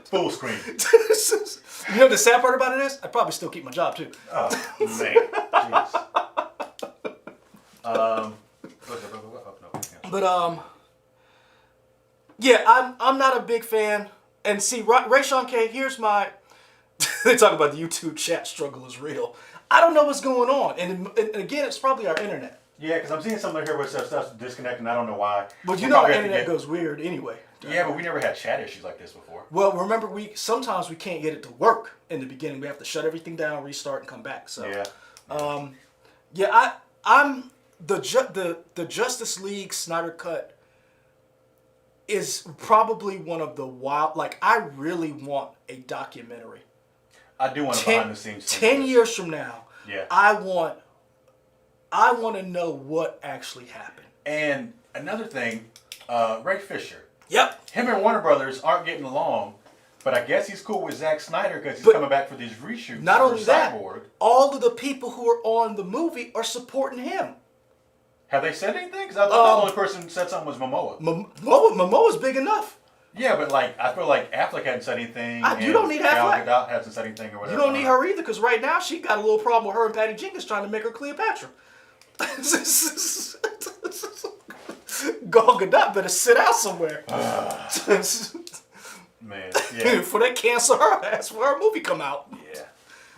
Full screen. You know the sad part about it is? I'd probably still keep my job too. Oh, man. Jeez. But yeah, I'm not a big fan. And see, Rayshawn K, here's my. They talk about the YouTube chat struggle is real. I don't know what's going on, and again, it's probably our internet. Yeah, because I'm seeing something here where stuff's disconnecting. I don't know why. But you know, our internet goes weird anyway. Yeah, but we never had chat issues like this before. Well, remember, sometimes we can't get it to work in the beginning. We have to shut everything down, restart, and come back. So yeah. I'm the Justice League Snyder Cut is probably one of the wild. Like, I really want a documentary. I do want a behind the scenes. 10 years from now, yeah, I want to know what actually happened. And another thing, Ray Fisher. Yep. Him and Warner Brothers aren't getting along, but I guess he's cool with Zack Snyder because he's coming back for these reshoots. Not only that, all of the people who are on the movie are supporting him. Have they said anything? Because I thought the only person who said something was Momoa. Momoa's big enough. Yeah, but like I feel like Affleck hadn't said anything. You don't need Affleck. Gal Gadot hasn't said anything or whatever. You don't need her either, because right now she got a little problem with her and Patty Jenkins trying to make her Cleopatra. Gal Gadot better sit out somewhere. Man, yeah. For that cancel her ass when her movie come out. Yeah.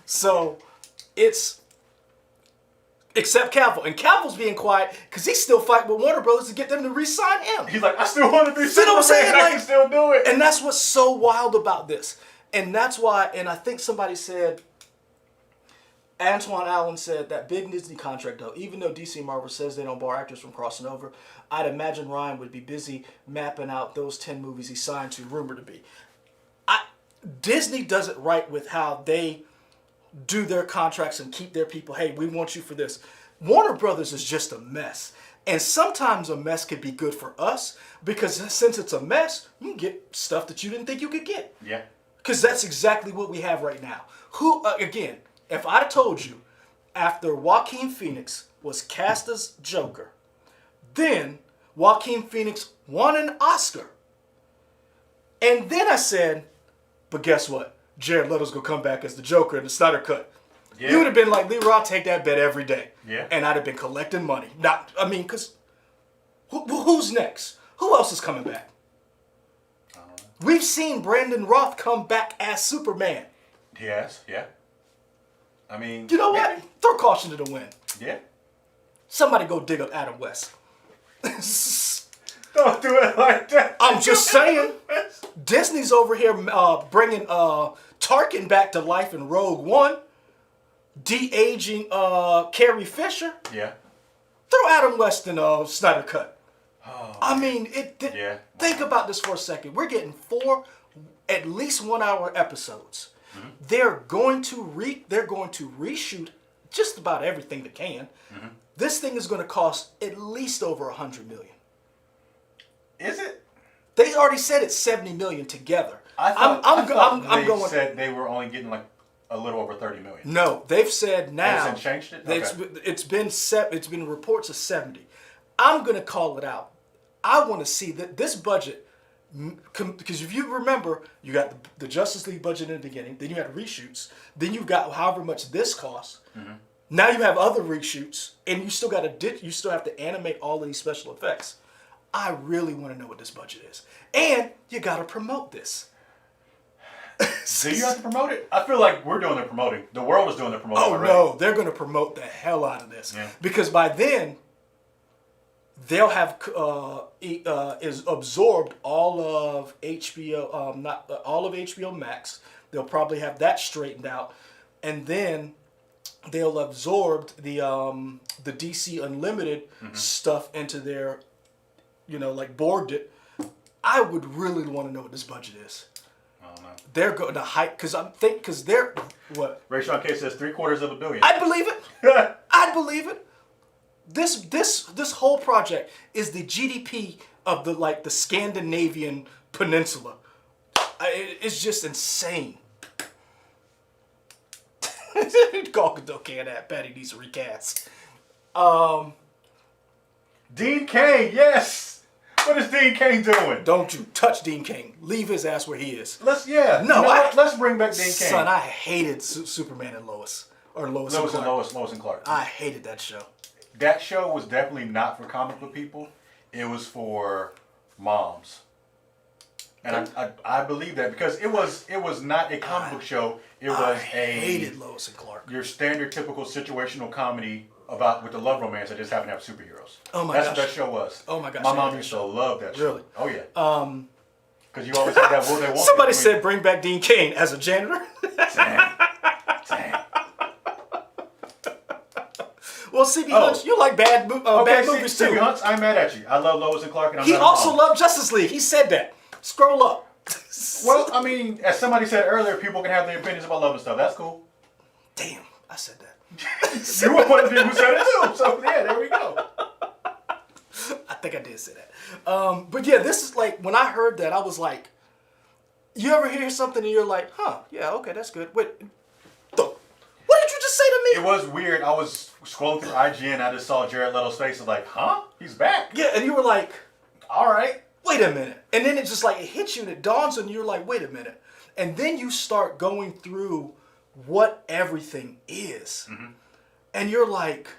So it's. Except Cavill. And Cavill's being quiet because he's still fighting with Warner Brothers to get them to re-sign him. He's like, I still want to be Superman. You know what I'm saying? I can still do it. And that's what's so wild about this. And that's why, and I think somebody said, Antoine Allen said that big Disney contract, though, even though DC and Marvel says they don't bar actors from crossing over, I'd imagine Ryan would be busy mapping out those 10 movies he signed to, rumored to be. Disney does it right with how they do their contracts and keep their people. Hey, we want you for this. Warner Brothers is just a mess. And sometimes a mess could be good for us because since it's a mess, you can get stuff that you didn't think you could get. Yeah. Because that's exactly what we have right now. Again, if I'd have told you after Joaquin Phoenix was cast as Joker, then Joaquin Phoenix won an Oscar. And then I said, but guess what? Jared Leto's going to come back as the Joker in the Snyder Cut. Yeah. You would have been like, Leroy, I'll take that bet every day. Yeah. And I'd have been collecting money. Because who's next? Who else is coming back? We've seen Brandon Roth come back as Superman. Yes, yeah. I mean... You know what? Throw caution to the wind. Yeah. Somebody go dig up Adam West. Don't do it like that. I'm just saying. Disney's over here bringing Tarkin back to life in Rogue One. De-aging Carrie Fisher. Yeah. Throw Adam West in Snyder Cut. Oh, I mean, yeah. Think about this for a second. We're getting 4 at least 1 hour episodes. Mm-hmm. They're going to reshoot just about everything they can. Mm-hmm. This thing is going to cost at least over $100 million. Is it? They already said it's $70 million together. I thought they said they were only getting like a little over $30 million. No, they've said now. They've changed it. Okay. It's been reports of 70. I'm going to call it out. I want to see that this budget, because if you remember, you got the Justice League budget in the beginning, then you had reshoots, then you've got however much this costs. Mm-hmm. Now you have other reshoots, and you still have to animate all of these special effects. I really want to know what this budget is, and you got to promote this. Do you have to promote it? I feel like we're doing the promoting. The world is doing the promoting. Oh, no, they're going to promote the hell out of this, because by then they'll have is absorbed all of HBO, not all of HBO Max. They'll probably have that straightened out, and then they'll absorb the DC Unlimited stuff into their, like board it. I would really want to know what this budget is. I don't know. They're going to hype because they're what? Ray Sean K says $750 million. I believe it. I believe it. This whole project is the GDP of the Scandinavian peninsula. It's just insane. Gal Gadot can't have Patty needs a recast. Dean Cain, yes. What is Dean Cain doing? Don't you touch Dean Cain. Leave his ass where he is. Let's bring back Dean Cain. Son, I hated Superman and Lois. Or Lois and Clark. Lois and Clark. I hated that show. That show was definitely not for comic book people. It was for moms. And I believe that because it was not a comic book show. I hated Lois and Clark. Your standard typical situational comedy with the love romance that just happen to have superheroes. Oh my gosh. That's what that show was. Oh my gosh. My mom used to love that show. Really? Oh yeah. Because you always had that what they want. Somebody said bring back Dean Cain as a janitor. Damn. Well, CB Hunts, you like bad movies too. CB Hunts, I'm mad at you. I love Lois and Clark. And he also loved Justice League. He said that. Scroll up. Well, I mean, as somebody said earlier, people can have their opinions about love and stuff. That's cool. Damn, I said that. You were one of the people who said it too. So yeah, there we go. I think I did say that. But yeah, this is like, when I heard that, I was like, you ever hear something and you're like, huh, yeah, okay, that's good. Wait, what did you just say to me? It was weird. I was scrolling through IGN. I just saw Jared Leto's face. I was like, huh? He's back. Yeah, and you were like, all right. Wait a minute. And then it just it hits you and it dawns on you. You're like, wait a minute. And then you start going through what everything is. Mm-hmm. And you're like,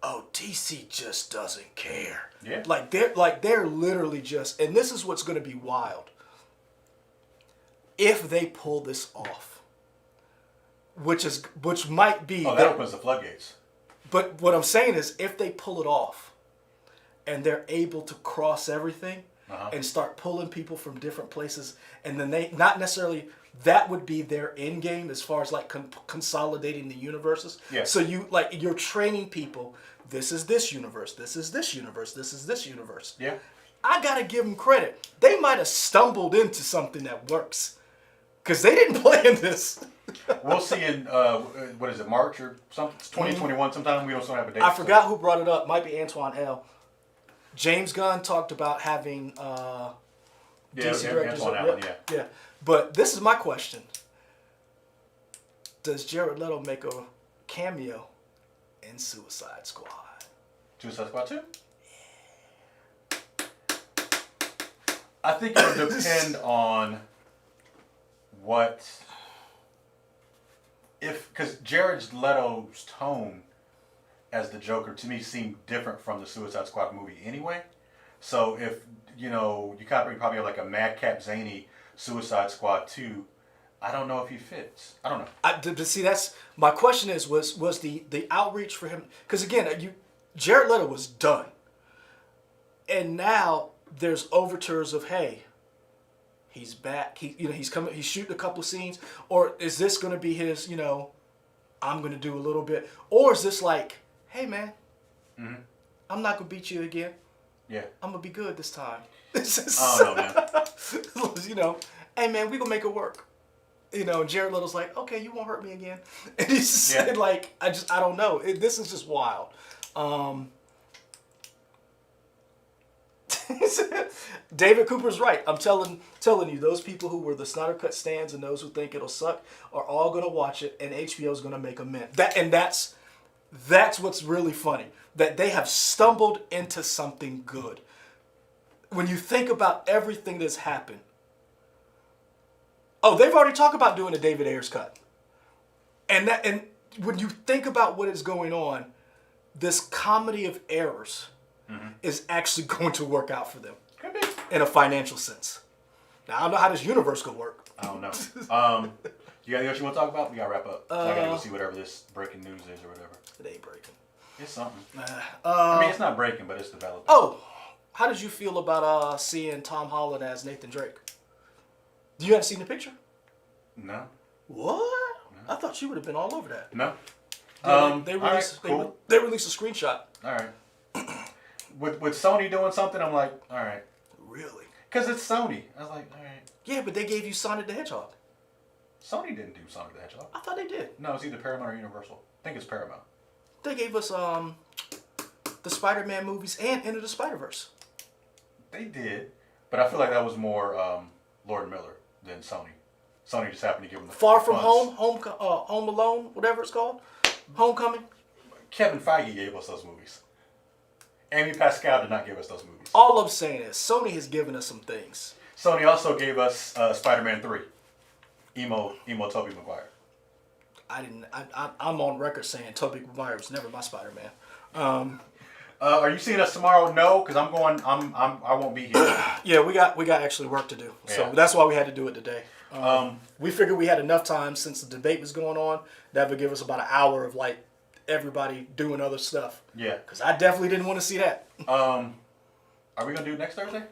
oh, DC just doesn't care. Yeah. They're literally just, and this is what's going to be wild. If they pull this off, which might be. Oh, that opens the floodgates. But what I'm saying is, if they pull it off, and they're able to cross everything and start pulling people from different places, and then they not necessarily that would be their end game as far as consolidating the universes. Yeah. So you're training people. This is this universe. This is this universe. This is this universe. Yeah. I gotta give them credit. They might have stumbled into something that works, because they didn't plan this. We'll see in what is it, March or something? 2021. Sometime we don't have a date. I forgot who brought it up. Might be Antoine L. James Gunn talked about having DC directors. Yeah. But this is my question. Does Jared Leto make a cameo in Suicide Squad? Suicide Squad 2? Yeah. I think it would depend on because Jared Leto's tone as the Joker to me seemed different from the Suicide Squad movie anyway. So if you probably have like a madcap zany Suicide Squad 2, I don't know if he fits. I don't know. See, that's my question. Was the outreach for him? Because again, Jared Leto was done. And now there's overtures of, hey, he's back. He's coming. He's shooting a couple of scenes. Or is this going to be his? I'm going to do a little bit. Or is this like, hey man, I'm not going to beat you again. Yeah. I'm going to be good this time. I don't know, man. Hey man, we gonna make it work. And Jared Leto's like, okay, you won't hurt me again. And he's said like, I don't know. This is just wild. David Cooper's right. I'm telling you, those people who were the Snyder Cut stands and those who think it'll suck are all gonna watch it, and HBO's gonna make a mint. That's what's really funny. That they have stumbled into something good. When you think about everything that's happened. Oh, they've already talked about doing a David Ayers cut. And when you think about what is going on, this comedy of errors is actually going to work out for them. Could be. In a financial sense. Now, I don't know how this universe could work. I don't know. You got anything else you want to talk about? We got to wrap up. So I got to go see whatever this breaking news is or whatever. It ain't breaking. It's something. I mean, it's not breaking, but it's developing. Oh, how did you feel about seeing Tom Holland as Nathan Drake? You haven't seen the picture? No. What? No. I thought you would have been all over that. No. They released a screenshot. All right. With Sony doing something, I'm like, all right. Really? Because it's Sony. I was like, all right. Yeah, but they gave you Sonic the Hedgehog. Sony didn't do Sonic the Hedgehog. I thought they did. No, it's either Paramount or Universal. I think it's Paramount. They gave us the Spider-Man movies and Into the Spider-Verse. They did, but I feel like that was more Lord Miller than Sony. Sony just happened to give them the Far From funds. Home Alone, whatever it's called, Homecoming. Kevin Feige gave us those movies. Amy Pascal did not give us those movies. All I'm saying is Sony has given us some things. Sony also gave us Spider-Man 3. Emo Tobey Maguire. I'm on record saying Tobey Maguire was never my Spider-Man. Are you seeing us tomorrow? No, because I won't be here. Yeah, we got actually work to do. So that's why we had to do it today. We figured we had enough time since the debate was going on. That would give us about an hour of like everybody doing other stuff. Yeah. Because I definitely didn't want to see that. Are we gonna do it next Thursday?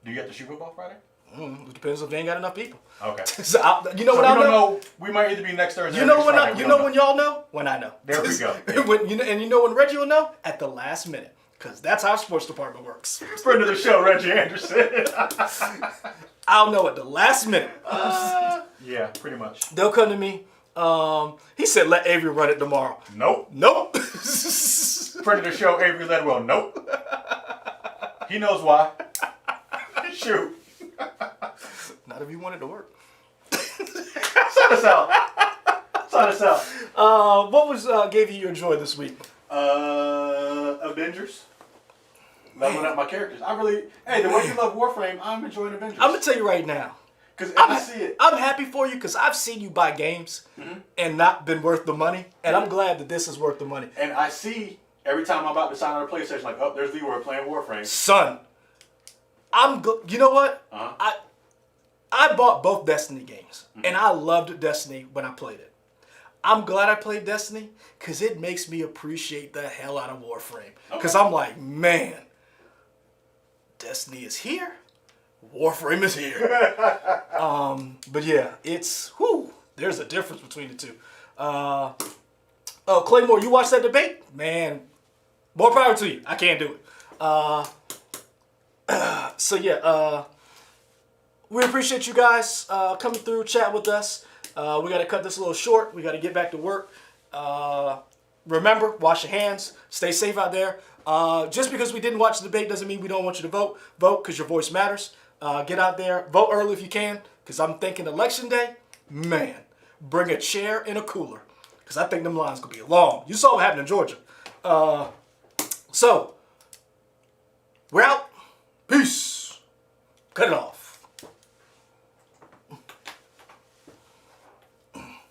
Do you have to shoot football Friday? It depends if they ain't got enough people. Okay. So you know what I know? We might either be next Thursday. You know when when y'all know? When I know. There we go. And you know when Reggie will know? At the last minute. Because that's how our sports department works. Friend of the show, Reggie Anderson. I'll know at the last minute. Yeah, pretty much. They'll come to me. He said, let Avery run it tomorrow. Nope. Friend of the show, Avery Ledwell. Nope. He knows why. Shoot. Not if you want it to work. Sign us out. What was gave you your joy this week? Avengers. Leveling up my characters. The way you love Warframe, I'm enjoying Avengers. I'm gonna tell you right now. Because I see it. I'm happy for you because I've seen you buy games and not been worth the money, and I'm glad that this is worth the money. And I see every time I'm about to sign on a PlayStation, like, oh, there's Leroy playing Warframe. Son, you know what? I bought both Destiny games, and I loved Destiny when I played it. I'm glad I played Destiny because it makes me appreciate the hell out of Warframe. Because I'm like, man, Destiny is here. Warframe is here. But yeah, there's a difference between the two. Claymore, you watched that debate? Man, more power to you. I can't do it. So yeah, we appreciate you guys coming through, chat with us. We got to cut this a little short. We got to get back to work. Remember, wash your hands. Stay safe out there. Just because we didn't watch the debate doesn't mean we don't want you to vote. Vote because your voice matters. Get out there. Vote early if you can. Because I'm thinking election day, man, bring a chair and a cooler. Because I think them lines going to be long. You saw what happened in Georgia. So, we're out. Peace. Cut it off.